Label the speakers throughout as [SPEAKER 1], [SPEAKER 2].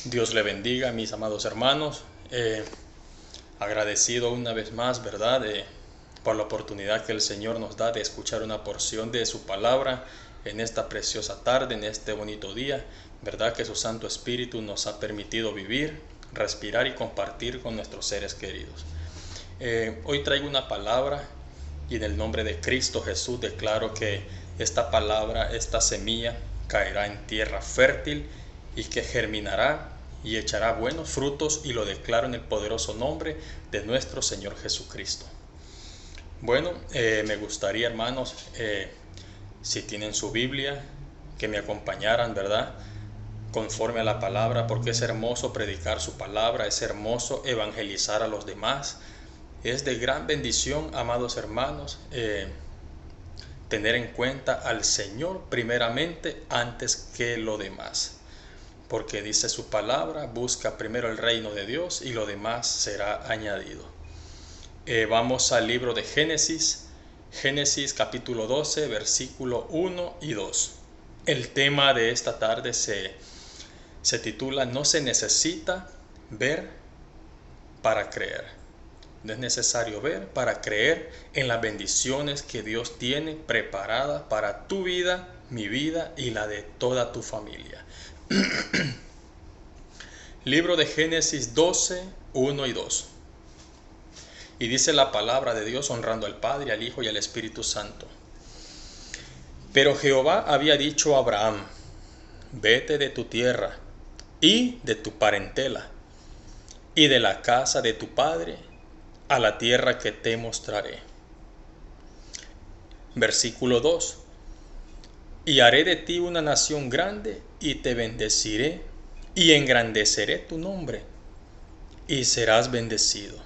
[SPEAKER 1] Dios le bendiga, mis amados hermanos. Agradecido una vez más, ¿verdad? Por la oportunidad que el Señor nos da de escuchar una porción de su palabra en esta preciosa tarde, en este bonito día, ¿verdad? Que su Santo Espíritu nos ha permitido vivir, respirar y compartir con nuestros seres queridos. Hoy traigo una palabra y en el nombre de Cristo Jesús declaro que esta palabra, esta semilla, caerá en tierra fértil y que germinará y echará buenos frutos, y lo declaro en el poderoso nombre de nuestro Señor Jesucristo. Bueno, me gustaría, hermanos, si tienen su Biblia, que me acompañaran, ¿verdad? Conforme a la palabra, porque es hermoso predicar su palabra, es hermoso evangelizar a los demás. Es de gran bendición, amados hermanos, tener en cuenta al Señor primeramente antes que lo demás. Porque dice su palabra, busca primero el reino de Dios y lo demás será añadido. Vamos al libro de Génesis, Génesis capítulo 12, versículo 1 y 2. El tema de esta tarde se titula No se necesita ver para creer. No es necesario ver para creer en las bendiciones que Dios tiene preparadas para tu vida, mi vida y la de toda tu familia. Libro de Génesis 12, 1 y 2. Y dice la palabra de Dios honrando al Padre, al Hijo y al Espíritu Santo. Pero Jehová había dicho a Abraham, vete de tu tierra y de tu parentela y de la casa de tu padre a la tierra que te mostraré. Versículo 2. Y haré de ti una nación grande y te bendeciré y engrandeceré tu nombre y serás bendecido.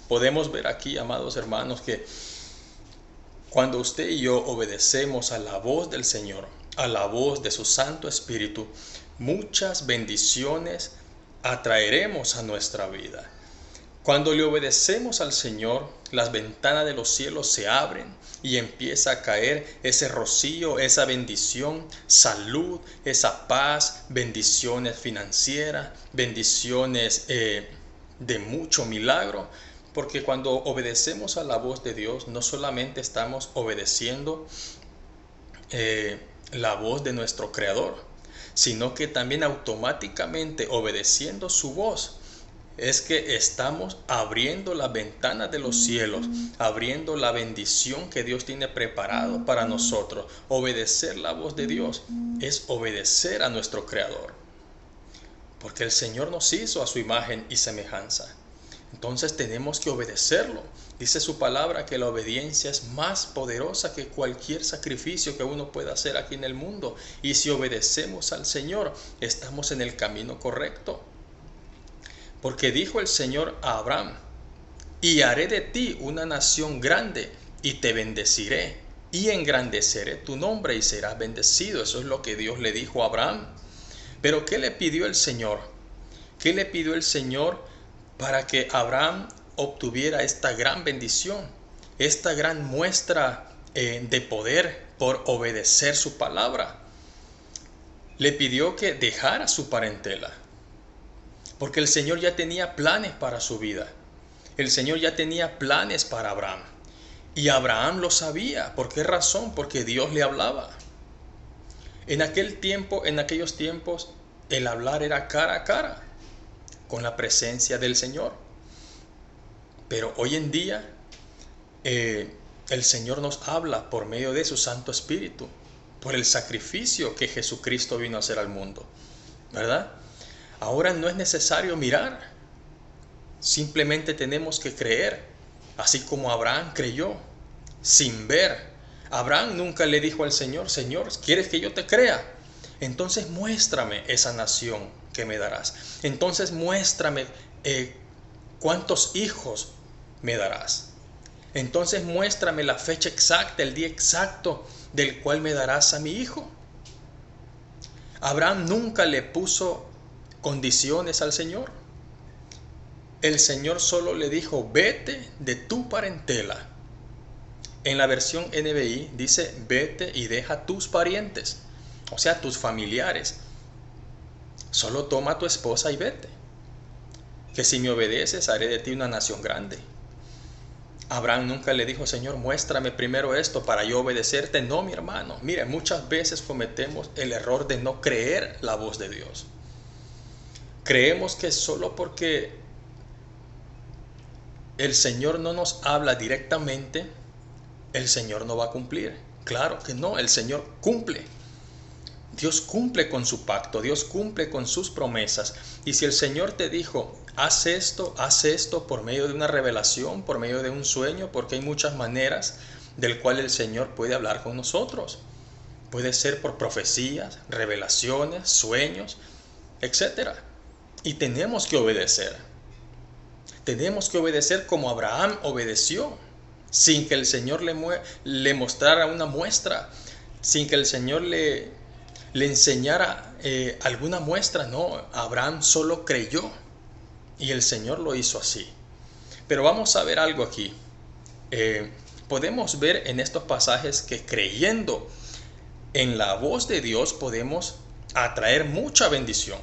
[SPEAKER 1] Podemos ver aquí, amados hermanos, que cuando usted y yo obedecemos a la voz del Señor, a la voz de su Santo Espíritu, muchas bendiciones atraeremos a nuestra vida. Cuando le obedecemos al Señor, las ventanas de los cielos se abren y empieza a caer ese rocío, esa bendición, salud, esa paz, bendiciones financieras, bendiciones de mucho milagro. Porque cuando obedecemos a la voz de Dios, no solamente estamos obedeciendo la voz de nuestro Creador, sino que también automáticamente obedeciendo su voz, es que estamos abriendo las ventanas de los cielos, abriendo la bendición que Dios tiene preparado para nosotros. Obedecer la voz de Dios es obedecer a nuestro Creador, porque el Señor nos hizo a su imagen y semejanza. Entonces tenemos que obedecerlo. Dice su palabra que la obediencia es más poderosa que cualquier sacrificio que uno pueda hacer aquí en el mundo. Y si obedecemos al Señor, estamos en el camino correcto. Porque dijo el Señor a Abraham, y haré de ti una nación grande, y te bendeciré, y engrandeceré tu nombre, y serás bendecido. Eso es lo que Dios le dijo a Abraham. Pero ¿qué le pidió el Señor? ¿Qué le pidió el Señor para que Abraham obtuviera esta gran bendición, esta gran muestra de poder por obedecer su palabra? Le pidió que dejara su parentela, porque el Señor ya tenía planes para su vida. El Señor ya tenía planes para Abraham. Y Abraham lo sabía. ¿Por qué razón? Porque Dios le hablaba. En aquellos tiempos, el hablar era cara a cara, con la presencia del Señor. Pero hoy en día, el Señor nos habla por medio de su Santo Espíritu, por el sacrificio que Jesucristo vino a hacer al mundo, ¿verdad? Ahora no es necesario mirar, simplemente tenemos que creer, así como Abraham creyó, sin ver. Abraham nunca le dijo al Señor, Señor, ¿quieres que yo te crea? Entonces muéstrame esa nación que me darás. Entonces muéstrame cuántos hijos me darás. Entonces muéstrame la fecha exacta, el día exacto del cual me darás a mi hijo. Abraham nunca le puso condiciones al Señor. El Señor solo le dijo, vete de tu parentela. En la versión NBI dice, vete y deja tus parientes, o sea, tus familiares. Solo toma a tu esposa y vete. Que si me obedeces, haré de ti una nación grande. Abraham nunca le dijo, Señor, muéstrame primero esto para yo obedecerte. No, mi hermano. Mire, muchas veces cometemos el error de no creer la voz de Dios. Creemos que solo porque el Señor no nos habla directamente, el Señor no va a cumplir. Claro que no, el Señor cumple. Dios cumple con su pacto, Dios cumple con sus promesas. Y si el Señor te dijo, haz esto por medio de una revelación, por medio de un sueño, porque hay muchas maneras del cual el Señor puede hablar con nosotros. Puede ser por profecías, revelaciones, sueños, etc. Y tenemos que obedecer. Tenemos que obedecer como Abraham obedeció, sin que el Señor le mostrara una muestra, sin que el Señor le enseñara alguna muestra. No, Abraham solo creyó y el Señor lo hizo así. Pero vamos a ver algo aquí. Podemos ver en estos pasajes que creyendo en la voz de Dios podemos atraer mucha bendición,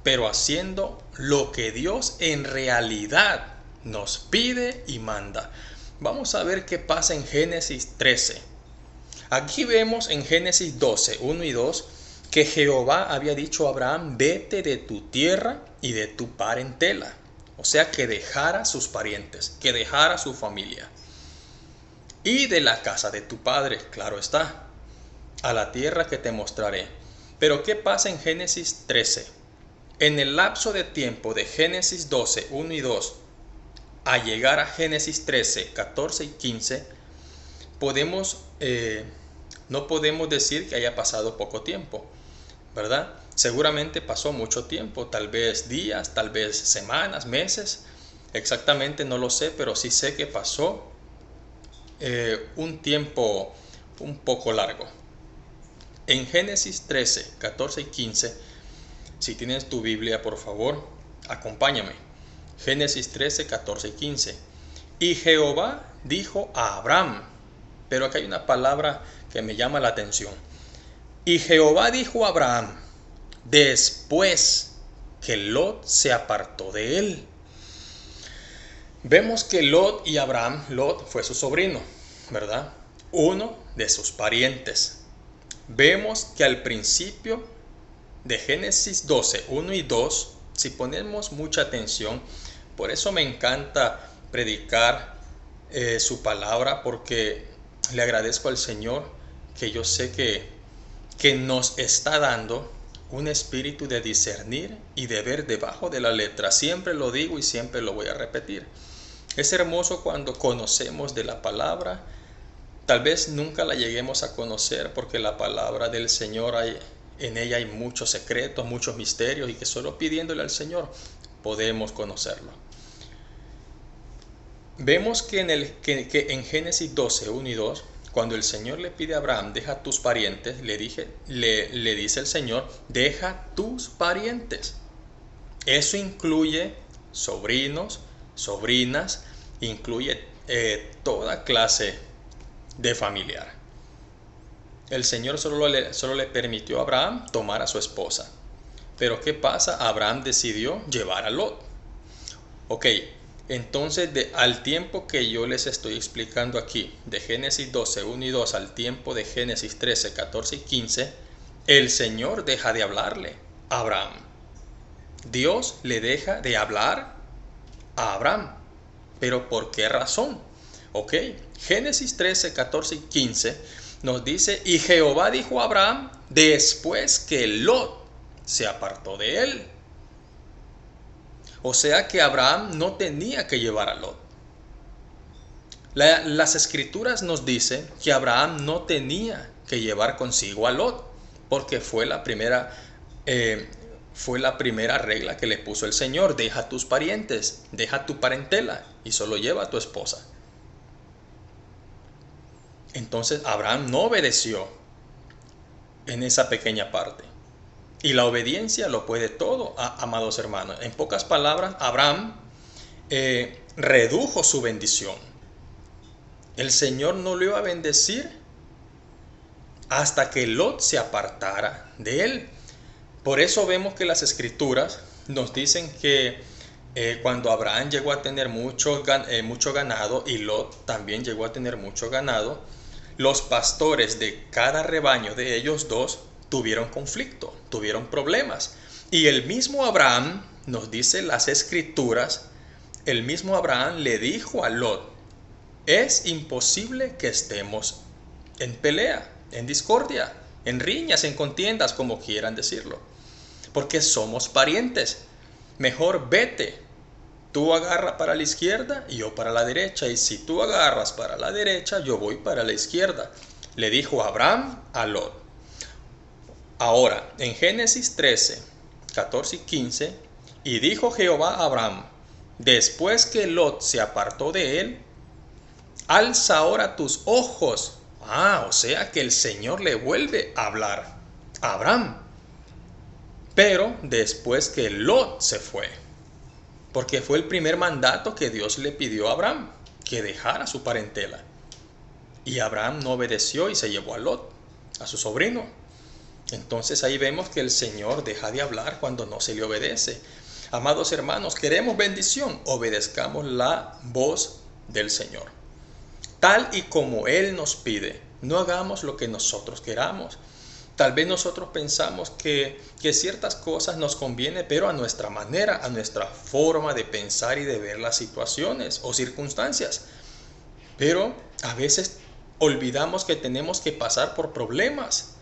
[SPEAKER 1] pero haciendo lo que Dios en realidad nos pide y manda. Vamos a ver qué pasa en Génesis 13. Aquí vemos en Génesis 12, 1 y 2, que Jehová había dicho a Abraham, vete de tu tierra y de tu parentela. O sea, que dejara sus parientes, que dejara su familia. Y de la casa de tu padre, claro está, a la tierra que te mostraré. Pero ¿qué pasa en Génesis 13? En el lapso de tiempo de Génesis 12, 1 y 2, a llegar a Génesis 13, 14 y 15, no podemos decir que haya pasado poco tiempo, ¿verdad? Seguramente pasó mucho tiempo, tal vez días, tal vez semanas, meses, exactamente no lo sé, pero sí sé que pasó un tiempo un poco largo. En Génesis 13, 14 y 15, si tienes tu Biblia, por favor, acompáñame. Génesis 13, 14 y 15. Y Jehová dijo a Abraham, pero acá hay una palabra que me llama la atención. Y Jehová dijo a Abraham, después que Lot se apartó de él. Vemos que Lot y Abraham, Lot fue su sobrino, ¿verdad? Uno de sus parientes. Vemos que al principio de Génesis 12, 1 y 2, si ponemos mucha atención, por eso me encanta predicar su palabra, porque le agradezco al Señor que yo sé que nos está dando un espíritu de discernir y de ver debajo de la letra. Siempre lo digo y siempre lo voy a repetir. Es hermoso cuando conocemos de la palabra. Tal vez nunca la lleguemos a conocer porque la palabra del Señor en ella hay muchos secretos, muchos misterios, y que solo pidiéndole al Señor podemos conocerlo. Vemos que en Génesis 12, 1 y 2, cuando el Señor le pide a Abraham, deja tus parientes, le dice el Señor, deja tus parientes. Eso incluye sobrinos, sobrinas, incluye toda clase de familiar. El Señor solo le permitió a Abraham tomar a su esposa. Pero ¿qué pasa? Abraham decidió llevar a Lot. Ok, entonces al tiempo que yo les estoy explicando aquí, de Génesis 12, 1 y 2 al tiempo de Génesis 13, 14 y 15, el Señor deja de hablarle a Abraham. Dios le deja de hablar a Abraham. ¿Pero por qué razón? Ok, Génesis 13, 14 y 15 nos dice, y Jehová dijo a Abraham, después que Lot se apartó de él. O sea que Abraham no tenía que llevar a Lot. Las escrituras nos dicen que Abraham no tenía que llevar consigo a Lot, porque fue la primera regla que le puso el Señor. Deja a tus parientes, deja tu parentela y solo lleva a tu esposa. Entonces Abraham no obedeció en esa pequeña parte. Y la obediencia lo puede todo, amados hermanos. En pocas palabras, Abraham redujo su bendición. El Señor no lo iba a bendecir hasta que Lot se apartara de él. Por eso vemos que las escrituras nos dicen que cuando Abraham llegó a tener mucho ganado y Lot también llegó a tener mucho ganado, los pastores de cada rebaño de ellos dos tuvieron conflicto, tuvieron problemas. Y el mismo Abraham, nos dice las escrituras, el mismo Abraham le dijo a Lot, es imposible que estemos en pelea, en discordia, en riñas, en contiendas, como quieran decirlo, porque somos parientes. Mejor vete, tú agarra para la izquierda y yo para la derecha, y si tú agarras para la derecha, yo voy para la izquierda. Le dijo Abraham a Lot. Ahora, en Génesis 13, 14 y 15, y dijo Jehová a Abraham, después que Lot se apartó de él, alza ahora tus ojos. O sea que el Señor le vuelve a hablar a Abraham, pero después que Lot se fue, porque fue el primer mandato que Dios le pidió a Abraham, que dejara su parentela. Y Abraham no obedeció y se llevó a Lot, a su sobrino. Entonces ahí vemos que el Señor deja de hablar cuando no se le obedece. Amados hermanos, queremos bendición, obedezcamos la voz del Señor, tal y como Él nos pide. No hagamos lo que nosotros queramos. Tal vez nosotros pensamos que ciertas cosas nos conviene, pero a nuestra manera, a nuestra forma de pensar y de ver las situaciones o circunstancias. Pero a veces olvidamos que tenemos que pasar por problemas.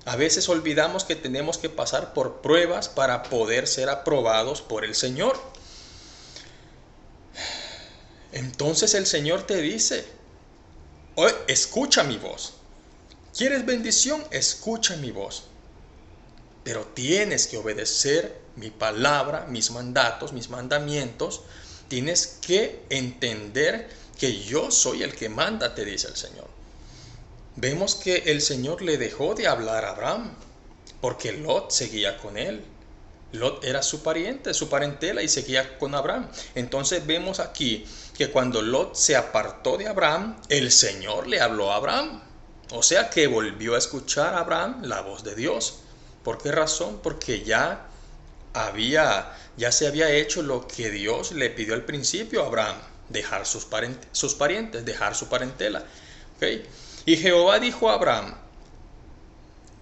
[SPEAKER 1] A veces olvidamos que tenemos que pasar por pruebas para poder ser aprobados por el Señor. Entonces el Señor te dice, oye, escucha mi voz. ¿Quieres bendición? Escucha mi voz. Pero tienes que obedecer mi palabra, mis mandatos, mis mandamientos. Tienes que entender que yo soy el que manda, te dice el Señor. Vemos que el Señor le dejó de hablar a Abraham, porque Lot seguía con él. Lot era su pariente, su parentela, y seguía con Abraham. Entonces vemos aquí que cuando Lot se apartó de Abraham, el Señor le habló a Abraham. O sea que volvió a escuchar a Abraham la voz de Dios. ¿Por qué razón? Porque ya se había hecho lo que Dios le pidió al principio a Abraham, dejar sus parientes, dejar su parentela. ¿Okay? Y Jehová dijo a Abraham,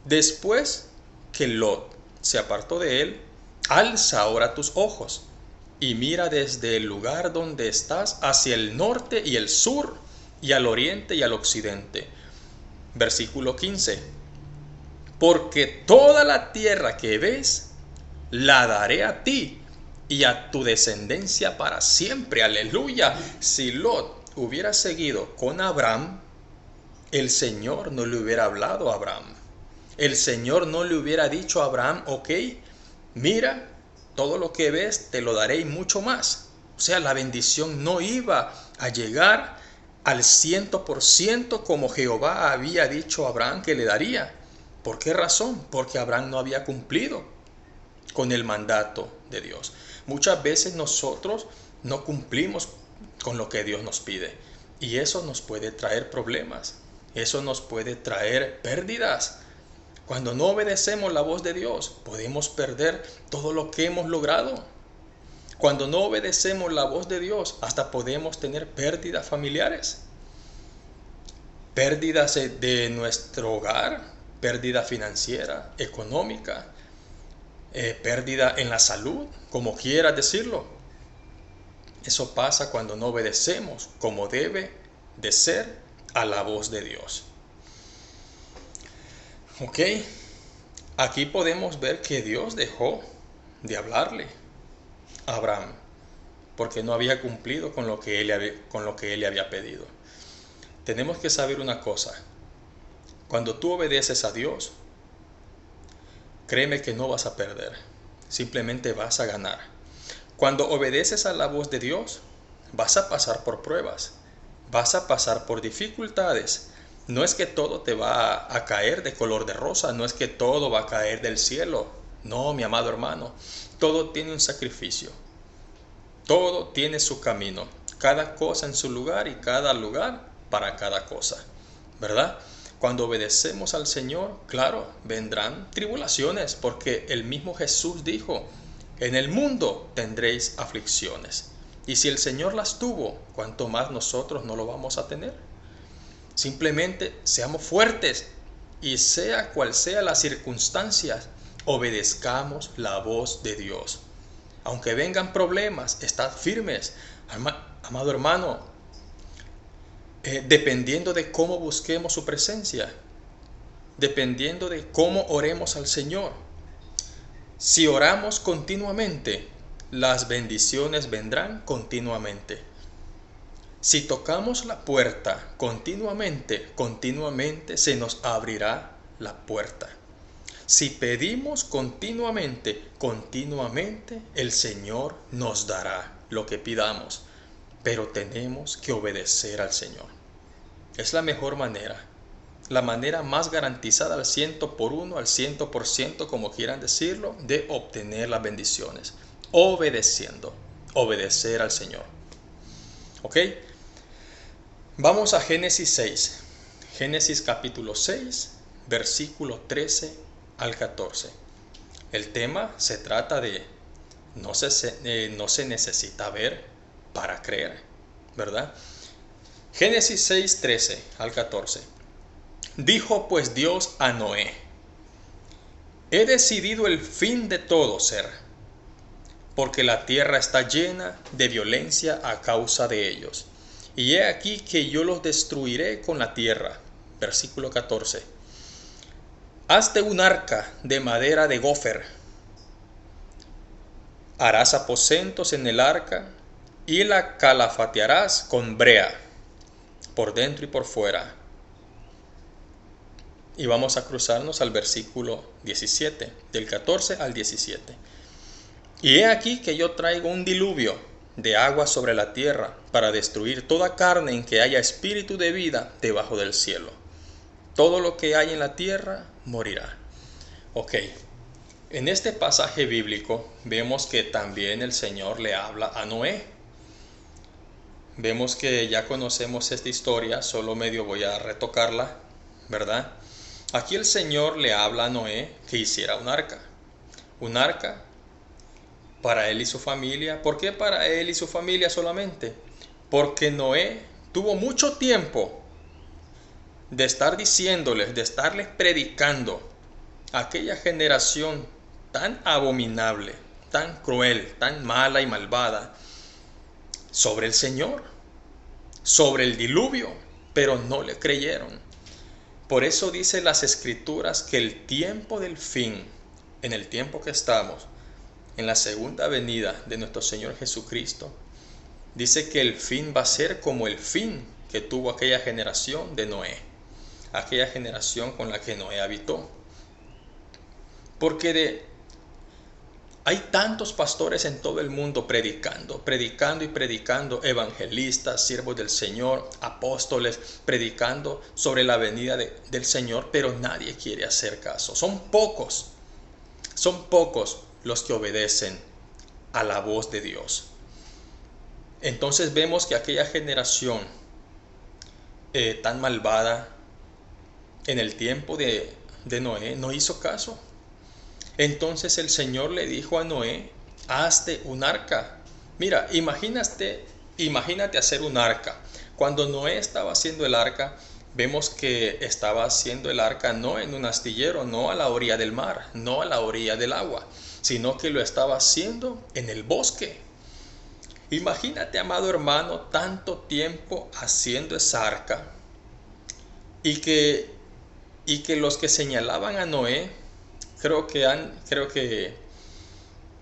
[SPEAKER 1] después que Lot se apartó de él, alza ahora tus ojos y mira desde el lugar donde estás hacia el norte y el sur, y al oriente y al occidente. Versículo 15. Porque toda la tierra que ves, la daré a ti y a tu descendencia para siempre. Aleluya. Si Lot hubiera seguido con Abraham, el Señor no le hubiera hablado a Abraham. El Señor no le hubiera dicho a Abraham, ok, mira, todo lo que ves te lo daré y mucho más. O sea, la bendición no iba a llegar al 100% como Jehová había dicho a Abraham que le daría. ¿Por qué razón? Porque Abraham no había cumplido con el mandato de Dios. Muchas veces nosotros no cumplimos con lo que Dios nos pide, y eso nos puede traer problemas, eso nos puede traer pérdidas. Cuando no obedecemos la voz de Dios, podemos perder todo lo que hemos logrado. Cuando no obedecemos la voz de Dios, hasta podemos tener pérdidas familiares, pérdidas de nuestro hogar, pérdida financiera, económica, pérdida en la salud, como quieras decirlo. Eso pasa cuando no obedecemos como debe de ser a la voz de Dios. Ok, aquí podemos ver que Dios dejó de hablarle a Abraham porque no había cumplido con lo que él le había pedido. Tenemos que saber una cosa: cuando tú obedeces a Dios, créeme que no vas a perder, simplemente vas a ganar. Cuando obedeces a la voz de Dios, vas a pasar por pruebas, vas a pasar por dificultades. No es que todo te va a caer de color de rosa, no es que todo va a caer del cielo. No, mi amado hermano, todo tiene un sacrificio, todo tiene su camino, cada cosa en su lugar y cada lugar para cada cosa, ¿verdad? Cuando obedecemos al Señor, claro, vendrán tribulaciones, porque el mismo Jesús dijo, en el mundo tendréis aflicciones. Y si el Señor las tuvo, ¿cuánto más nosotros no lo vamos a tener? Simplemente seamos fuertes y sea cual sea las circunstancias, obedezcamos la voz de Dios. Aunque vengan problemas, estad firmes. Amado hermano, dependiendo de cómo busquemos su presencia, dependiendo de cómo oremos al Señor. Si oramos continuamente, las bendiciones vendrán continuamente. Si tocamos la puerta continuamente, continuamente se nos abrirá la puerta. Si pedimos continuamente, continuamente el Señor nos dará lo que pidamos. Pero tenemos que obedecer al Señor. Es la mejor manera. La manera más garantizada al 100%, al 100%, como quieran decirlo, de obtener las bendiciones. Obedeciendo. Obedecer al Señor. ¿Ok? Vamos a Génesis 6. Génesis capítulo 6, versículo 13 al 14. El tema se trata de no se necesita ver para creer, ¿verdad? Génesis 6, 13 al 14. Dijo pues Dios a Noé: he decidido el fin de todo ser, porque la tierra está llena de violencia a causa de ellos. Y he aquí que yo los destruiré con la tierra. Versículo 14. Hazte un arca de madera de gofer. Harás aposentos en el arca y la calafatearás con brea, por dentro y por fuera. Y vamos a cruzarnos al versículo 17, del 14 al 17. Y he aquí que yo traigo un diluvio de agua sobre la tierra para destruir toda carne en que haya espíritu de vida debajo del cielo. Todo lo que hay en la tierra morirá. Ok, en este pasaje bíblico vemos que también el Señor le habla a Noé. Vemos que ya conocemos esta historia, solo medio voy a retocarla, ¿verdad? Aquí el Señor le habla a Noé que hiciera un arca. Un arca para él y su familia. ¿Por qué para él y su familia solamente? Porque Noé tuvo mucho tiempo de estar diciéndoles, de estarles predicando a aquella generación tan abominable, tan cruel, tan mala y malvada, sobre el Señor, sobre el diluvio, pero no le creyeron. Por eso dice las Escrituras que el tiempo del fin, en el tiempo que estamos, en la segunda venida de nuestro Señor Jesucristo, dice que el fin va a ser como el fin que tuvo aquella generación de Noé, aquella generación con la que Noé habitó. Porque hay tantos pastores en todo el mundo predicando y predicando, evangelistas, siervos del Señor, apóstoles, predicando sobre la venida del Señor, pero nadie quiere hacer caso. Son pocos los que obedecen a la voz de Dios. Entonces vemos que aquella generación tan malvada en el tiempo de Noé no hizo caso. Entonces el Señor le dijo a Noé: hazte un arca. Mira, imagínate hacer un arca. Cuando Noé estaba haciendo el arca, vemos que estaba haciendo el arca no en un astillero, no a la orilla del mar, no a la orilla del agua, sino que lo estaba haciendo en el bosque. Imagínate, amado hermano, tanto tiempo haciendo esa arca y que los que señalaban a Noé, creo que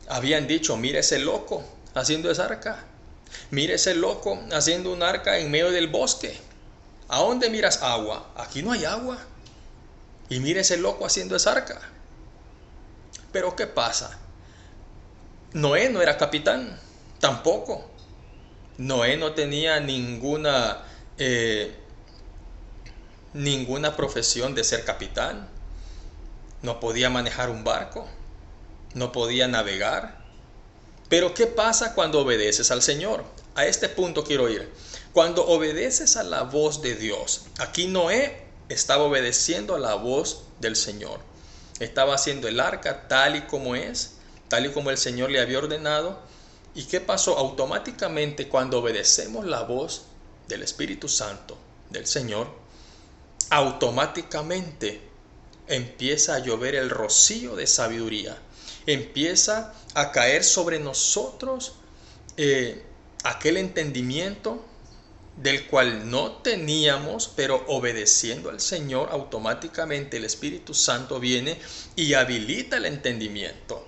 [SPEAKER 1] habían dicho: mire ese loco haciendo esa arca, mire ese loco haciendo un arca en medio del bosque. ¿A dónde miras agua? Aquí no hay agua. Y mire ese loco haciendo esa arca. Pero ¿qué pasa? Noé no era capitán, tampoco. Noé no tenía ninguna profesión de ser capitán. No podía manejar un barco, no podía navegar. Pero ¿qué pasa cuando obedeces al Señor? A este punto quiero ir. Cuando obedeces a la voz de Dios, aquí Noé estaba obedeciendo a la voz del Señor. Estaba haciendo el arca tal y como es, tal y como el Señor le había ordenado. ¿Y qué pasó? Automáticamente, cuando obedecemos la voz del Espíritu Santo, del Señor, automáticamente empieza a llover el rocío de sabiduría. Empieza a caer sobre nosotros aquel entendimiento del cual no teníamos, pero obedeciendo al Señor, automáticamente el Espíritu Santo viene y habilita el entendimiento.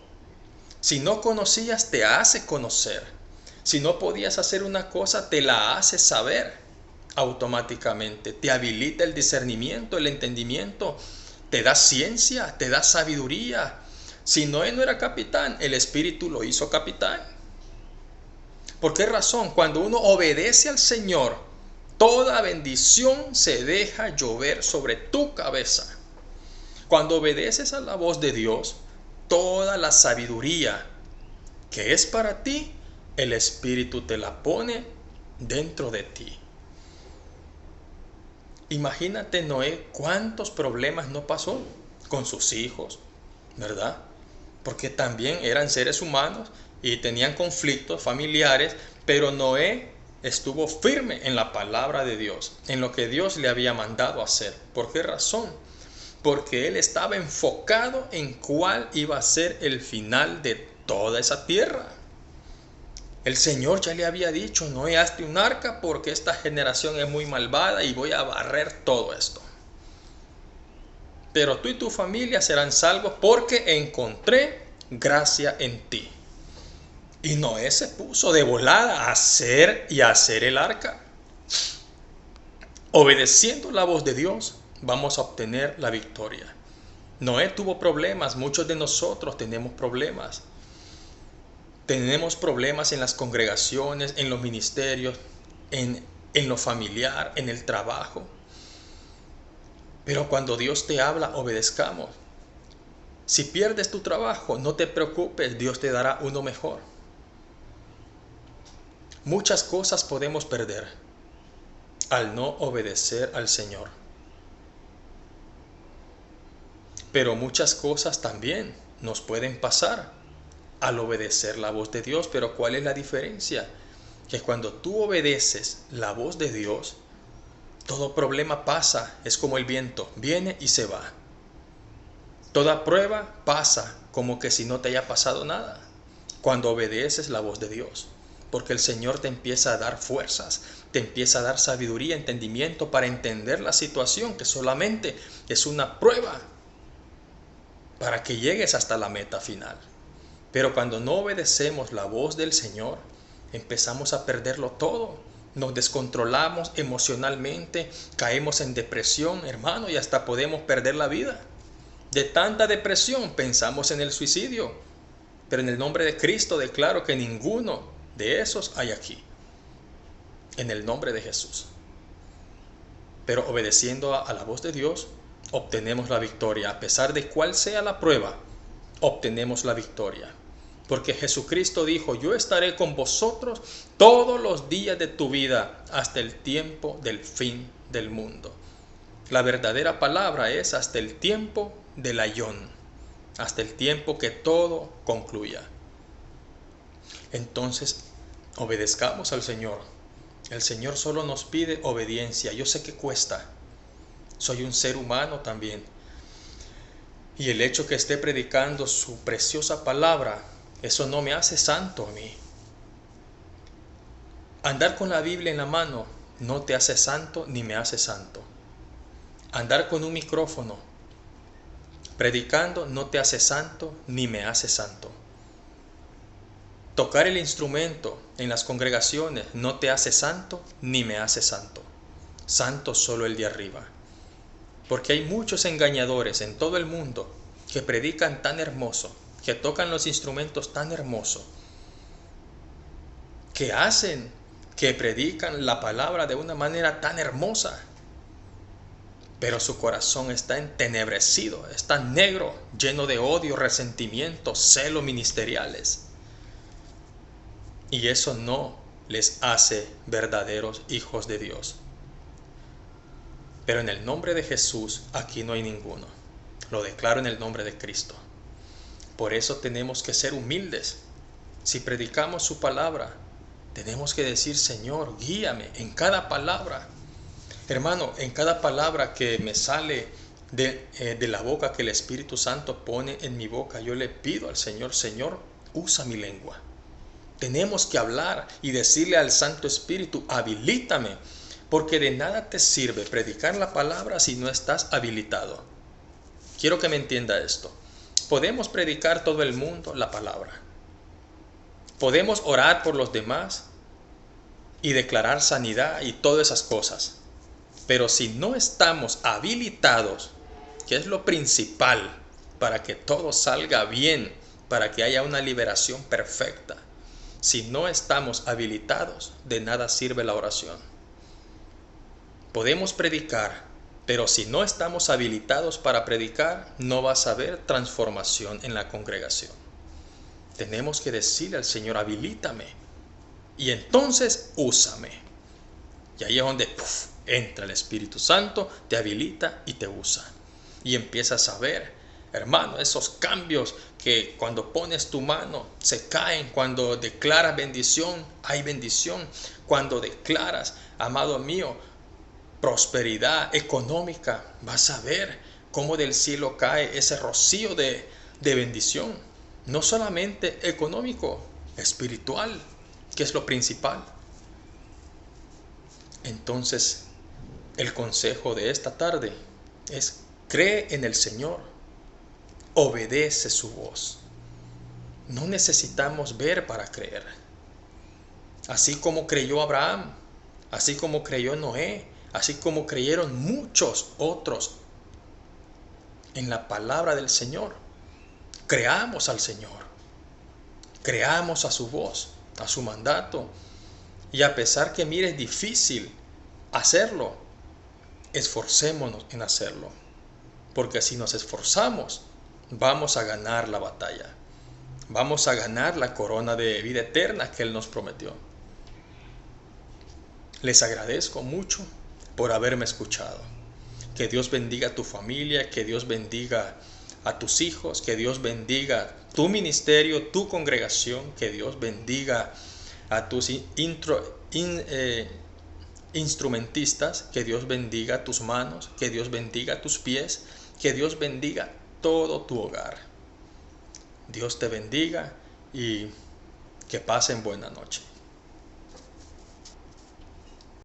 [SPEAKER 1] Si no conocías, te hace conocer. Si no podías hacer una cosa, te la hace saber automáticamente. Te habilita el discernimiento, el entendimiento. Te da ciencia, te da sabiduría. Si Noé no era capitán, el Espíritu lo hizo capitán. ¿Por qué razón? Cuando uno obedece al Señor, toda bendición se deja llover sobre tu cabeza. Cuando obedeces a la voz de Dios, toda la sabiduría que es para ti, el Espíritu te la pone dentro de ti. Imagínate Noé cuántos problemas no pasó con sus hijos, ¿verdad? Porque también eran seres humanos y tenían conflictos familiares, pero Noé estuvo firme en la palabra de Dios, en lo que Dios le había mandado hacer. ¿Por qué razón? Porque él estaba enfocado en cuál iba a ser el final de toda esa tierra. El Señor ya le había dicho: Noé, hazte un arca porque esta generación es muy malvada y voy a barrer todo esto. Pero tú y tu familia serán salvos porque encontré gracia en ti. Y Noé se puso de volada a hacer el arca. Obedeciendo la voz de Dios, vamos a obtener la victoria. Noé tuvo problemas, muchos de nosotros tenemos problemas. Tenemos problemas en las congregaciones, en los ministerios, en lo familiar, en el trabajo. Pero cuando Dios te habla, obedezcamos. Si pierdes tu trabajo, no te preocupes, Dios te dará uno mejor. Muchas cosas podemos perder al no obedecer al Señor. Pero muchas cosas también nos pueden pasar al obedecer la voz de Dios. Pero ¿cuál es la diferencia? Que cuando tú obedeces la voz de Dios, todo problema pasa, es como el viento, viene y se va. Toda prueba pasa como que si no te haya pasado nada, cuando obedeces la voz de Dios. Porque el Señor te empieza a dar fuerzas, te empieza a dar sabiduría, entendimiento para entender la situación, que solamente es una prueba para que llegues hasta la meta final. Pero cuando no obedecemos la voz del Señor, empezamos a perderlo todo. Nos descontrolamos emocionalmente, caemos en depresión, hermano, y hasta podemos perder la vida. De tanta depresión pensamos en el suicidio. Pero en el nombre de Cristo declaro que ninguno de esos hay aquí. En el nombre de Jesús. Pero obedeciendo a la voz de Dios, obtenemos la victoria. A pesar de cuál sea la prueba, obtenemos la victoria. Porque Jesucristo dijo: yo estaré con vosotros todos los días de tu vida hasta el tiempo del fin del mundo. La verdadera palabra es hasta el tiempo del ayón, hasta el tiempo que todo concluya. Entonces, obedezcamos al Señor. El Señor solo nos pide obediencia. Yo sé que cuesta. Soy un ser humano también. Y el hecho que esté predicando su preciosa palabra, eso no me hace santo a mí. Andar con la Biblia en la mano no te hace santo ni me hace santo. Andar con un micrófono predicando no te hace santo ni me hace santo. Tocar el instrumento en las congregaciones no te hace santo ni me hace santo. Santo solo el de arriba. Porque hay muchos engañadores en todo el mundo que predican tan hermoso, que tocan los instrumentos tan hermoso, que hacen, que predican la palabra de una manera tan hermosa, pero su corazón está entenebrecido, está negro, lleno de odio, resentimiento, celo ministeriales. Y eso no les hace verdaderos hijos de Dios. Pero en el nombre de Jesús, aquí no hay ninguno. Lo declaro en el nombre de Cristo. Por eso tenemos que ser humildes. Si predicamos su palabra, tenemos que decir: Señor, guíame en cada palabra. Hermano, en cada palabra que me sale de la boca, que el Espíritu Santo pone en mi boca, yo le pido al Señor: Señor, usa mi lengua. Tenemos que hablar y decirle al Santo Espíritu: habilítame, porque de nada te sirve predicar la palabra si no estás habilitado. Quiero que me entienda esto. Podemos predicar todo el mundo la palabra. Podemos orar por los demás y declarar sanidad y todas esas cosas. Pero si no estamos habilitados, que es lo principal para que todo salga bien, para que haya una liberación perfecta, si no estamos habilitados, de nada sirve la oración. Podemos predicar, pero si no estamos habilitados para predicar, no vas a haber transformación en la congregación. Tenemos que decirle al Señor: habilítame, y entonces úsame. Y ahí es donde entra el Espíritu Santo, te habilita y te usa. Y empiezas a ver, hermano, esos cambios que cuando pones tu mano se caen. Cuando declaras bendición, hay bendición. Cuando declaras, amado mío, prosperidad económica, vas a ver cómo del cielo cae ese rocío de bendición. No solamente económico, espiritual, que es lo principal. Entonces, el consejo de esta tarde es: cree en el Señor, obedece su voz. No necesitamos ver para creer. Así como creyó Abraham, así como creyó Noé, así como creyeron muchos otros en la palabra del Señor. Creamos al Señor, creamos a su voz, a su mandato. Y a pesar que mire es difícil hacerlo, esforcémonos en hacerlo. Porque si nos esforzamos, vamos a ganar la batalla. Vamos a ganar la corona de vida eterna que Él nos prometió. Les agradezco mucho por haberme escuchado. Que Dios bendiga a tu familia, que Dios bendiga a tus hijos, que Dios bendiga tu ministerio, tu congregación, que Dios bendiga a tus instrumentistas, que Dios bendiga tus manos, que Dios bendiga tus pies, que Dios bendiga todo tu hogar. Dios te bendiga y que pasen buena noche.